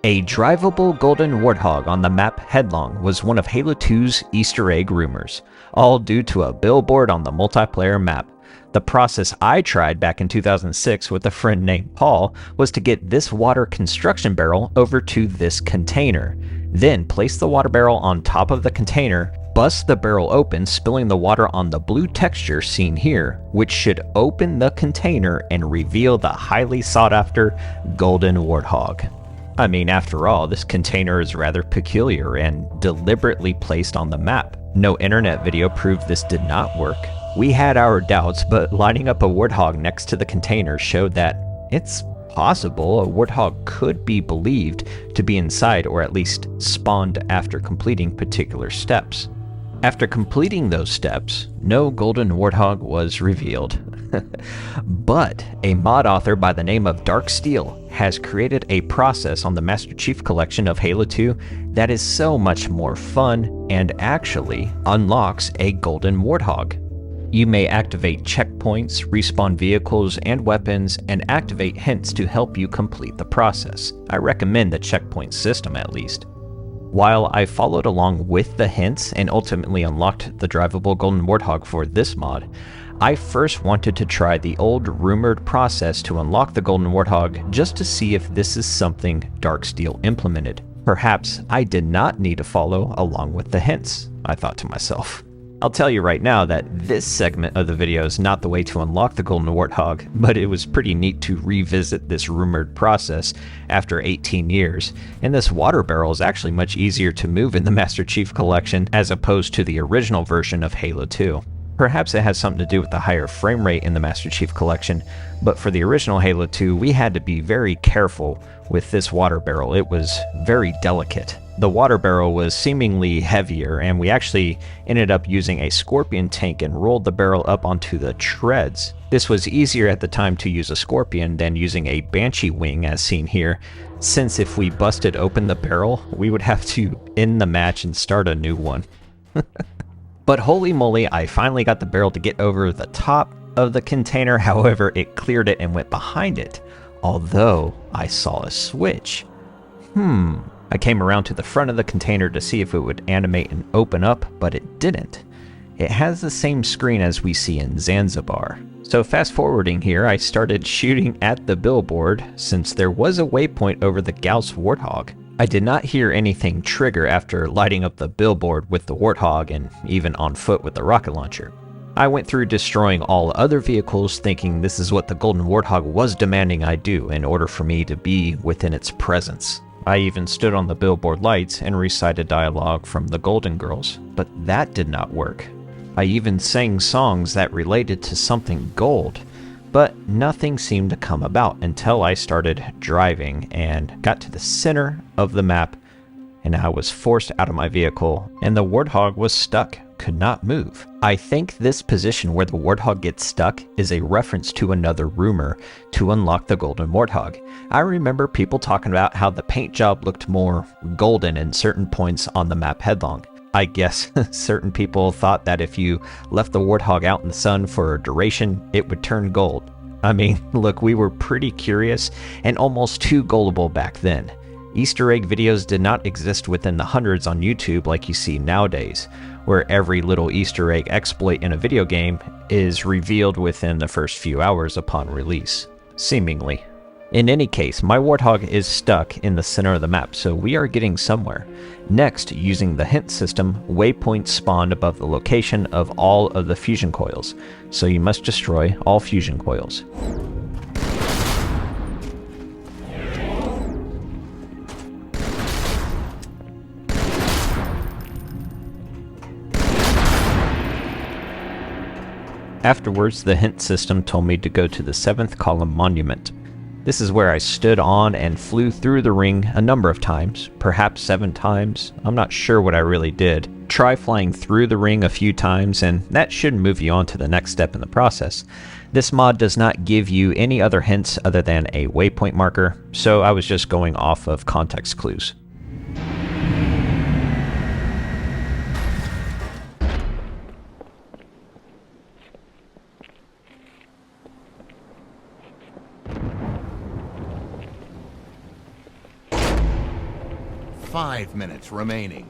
A drivable golden warthog on the map Headlong was one of Halo 2's Easter egg rumors, all due to a billboard on the multiplayer map. The process I tried back in 2006 with a friend named Paul was to get this water construction barrel over to this container, then place the water barrel on top of the container, bust the barrel open, spilling the water on the blue texture seen here, which should open the container and reveal the highly sought after golden warthog. I mean, after all, this container is rather peculiar and deliberately placed on the map. No internet video proved this did not work. We had our doubts, but lining up a warthog next to the container showed that it's possible a warthog could be believed to be inside, or at least spawned after completing particular steps. After completing those steps, no golden warthog was revealed. But a mod author by the name of Dark Steel has created a process on the Master Chief Collection of Halo 2 that is so much more fun and actually unlocks a golden warthog. You may activate checkpoints, respawn vehicles and weapons, and activate hints to help you complete the process. I recommend the checkpoint system at least. While I followed along with the hints and ultimately unlocked the drivable golden warthog for this mod, I first wanted to try the old rumored process to unlock the golden warthog just to see if this is something Dark Steel implemented. Perhaps I did not need to follow along with the hints, I thought to myself. I'll tell you right now that this segment of the video is not the way to unlock the golden warthog, but it was pretty neat to revisit this rumored process after 18 years, and this water barrel is actually much easier to move in the Master Chief Collection as opposed to the original version of Halo 2. Perhaps it has something to do with the higher frame rate in the Master Chief Collection, but for the original Halo 2, we had to be very careful with this water barrel. It was very delicate. The water barrel was seemingly heavier, and we actually ended up using a scorpion tank and rolled the barrel up onto the treads. This was easier at the time to use a scorpion than using a banshee wing as seen here, since if we busted open the barrel, we would have to end the match and start a new one. But holy moly, I finally got the barrel to get over the top of the container. However, it cleared it and went behind it, although I saw a switch. I came around to the front of the container to see if it would animate and open up, but it didn't. It has the same screen as we see in Zanzibar. So fast forwarding here, I started shooting at the billboard since there was a waypoint over the Gauss Warthog. I did not hear anything trigger after lighting up the billboard with the Warthog and even on foot with the rocket launcher. I went through destroying all other vehicles thinking this is what the golden warthog was demanding I do in order for me to be within its presence. I even stood on the billboard lights and recited dialogue from the Golden Girls, but that did not work. I even sang songs that related to something gold, but nothing seemed to come about until I started driving and got to the center of the map, and I was forced out of my vehicle and the warthog was stuck, could not move. I think this position where the warthog gets stuck is a reference to another rumor to unlock the golden warthog. I remember people talking about how the paint job looked more golden in certain points on the map Headlong. I guess certain people thought that if you left the warthog out in the sun for a duration, it would turn gold. I mean, look, we were pretty curious and almost too gullible back then. Easter egg videos did not exist within the hundreds on YouTube like you see nowadays, where every little Easter egg exploit in a video game is revealed within the first few hours upon release, seemingly. In any case, my warthog is stuck in the center of the map, so we are getting somewhere. Next, using the hint system, waypoints spawned above the location of all of the fusion coils, so you must destroy all fusion coils. Afterwards, the hint system told me to go to the 7th column monument. This is where I stood on and flew through the ring a number of times, perhaps 7 times. I'm not sure what I really did. Try flying through the ring a few times and that should move you on to the next step in the process. This mod does not give you any other hints other than a waypoint marker, so I was just going off of context clues. 5 minutes remaining.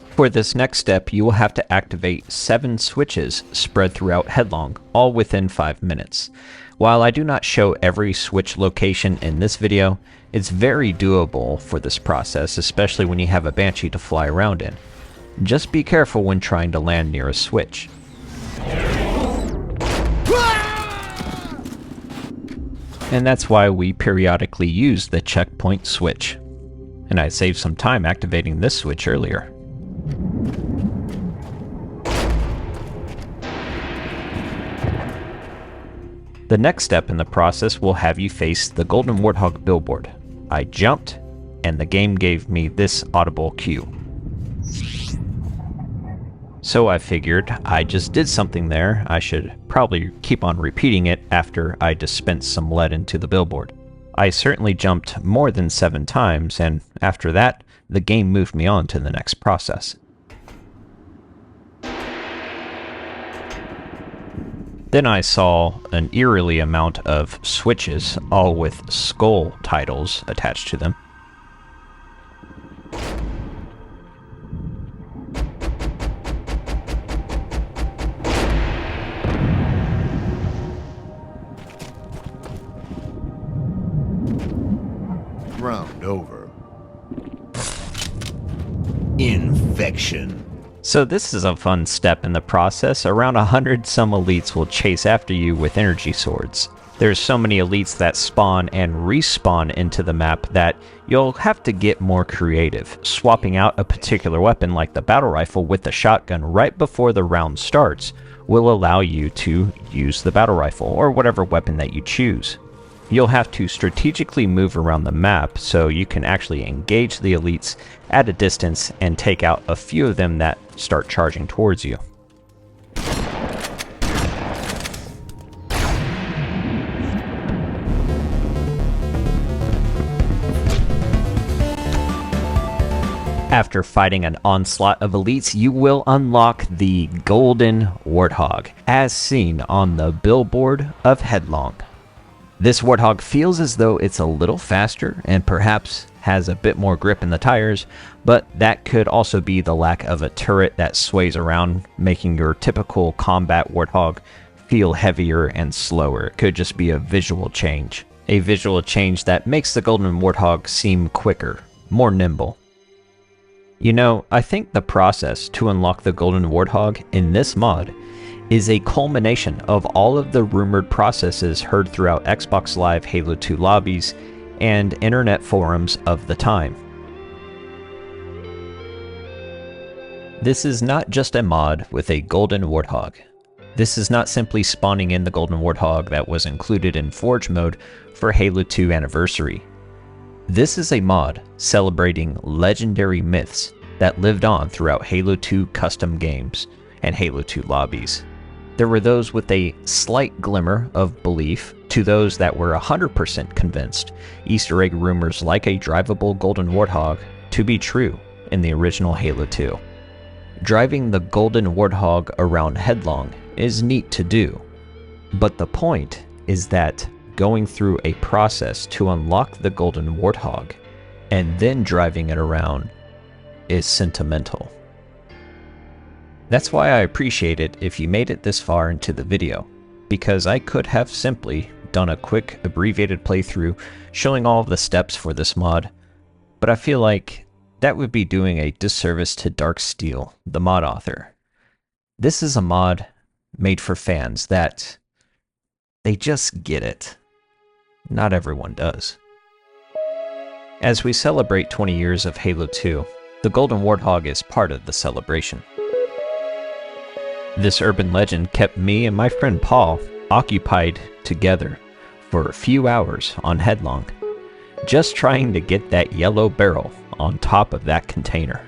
For this next step, you will have to activate 7 switches spread throughout Headlong, all within 5 minutes. While I do not show every switch location in this video, it's very doable for this process, especially when you have a Banshee to fly around in. Just be careful when trying to land near a switch. And that's why we periodically use the checkpoint switch. And I saved some time activating this switch earlier. The next step in the process will have you face the Golden Warthog billboard. I jumped, and the game gave me this audible cue. So I figured I just did something there. I should probably keep on repeating it after I dispense some lead into the billboard. I certainly jumped more than 7 times, and after that, the game moved me on to the next process. Then I saw an eerily amount of switches, all with skull titles attached to them. Round over. Infection. So this is a fun step in the process. Around 100 some elites will chase after you with energy swords. There's so many elites that spawn and respawn into the map that you'll have to get more creative, swapping out a particular weapon like the battle rifle with the shotgun right before the round starts will allow you to use the battle rifle or whatever weapon that you choose. You'll have to strategically move around the map so you can actually engage the elites at a distance and take out a few of them that start charging towards you. After fighting an onslaught of elites, you will unlock the Golden Warthog, as seen on the billboard of Headlong. This Warthog feels as though it's a little faster and perhaps has a bit more grip in the tires, but that could also be the lack of a turret that sways around, making your typical combat Warthog feel heavier and slower. It could just be a visual change. A visual change that makes the Golden Warthog seem quicker, more nimble. You know, I think the process to unlock the Golden Warthog in this mod is a culmination of all of the rumored processes heard throughout Xbox Live Halo 2 lobbies and internet forums of the time. This is not just a mod with a Golden Warthog. This is not simply spawning in the Golden Warthog that was included in Forge mode for Halo 2 Anniversary. This is a mod celebrating legendary myths that lived on throughout Halo 2 custom games and Halo 2 lobbies. There were those with a slight glimmer of belief to those that were 100% convinced Easter egg rumors like a drivable Golden Warthog to be true in the original Halo 2. Driving the Golden Warthog around Headlong is neat to do, but the point is that going through a process to unlock the Golden Warthog and then driving it around is sentimental. That's why I appreciate it if you made it this far into the video, because I could have simply done a quick abbreviated playthrough showing all of the steps for this mod, but I feel like that would be doing a disservice to Darksteel, the mod author. This is a mod made for fans that they just get it. Not everyone does. As we celebrate 20 years of Halo 2, the Golden Warthog is part of the celebration. This urban legend kept me and my friend Paul occupied together for a few hours on Headlong, just trying to get that yellow barrel on top of that container.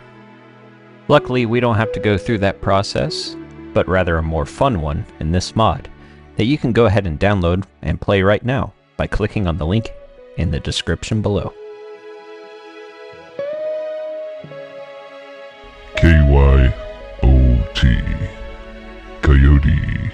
Luckily, we don't have to go through that process, but rather a more fun one in this mod that you can go ahead and download and play right now by clicking on the link in the description below. KYOT Coyote.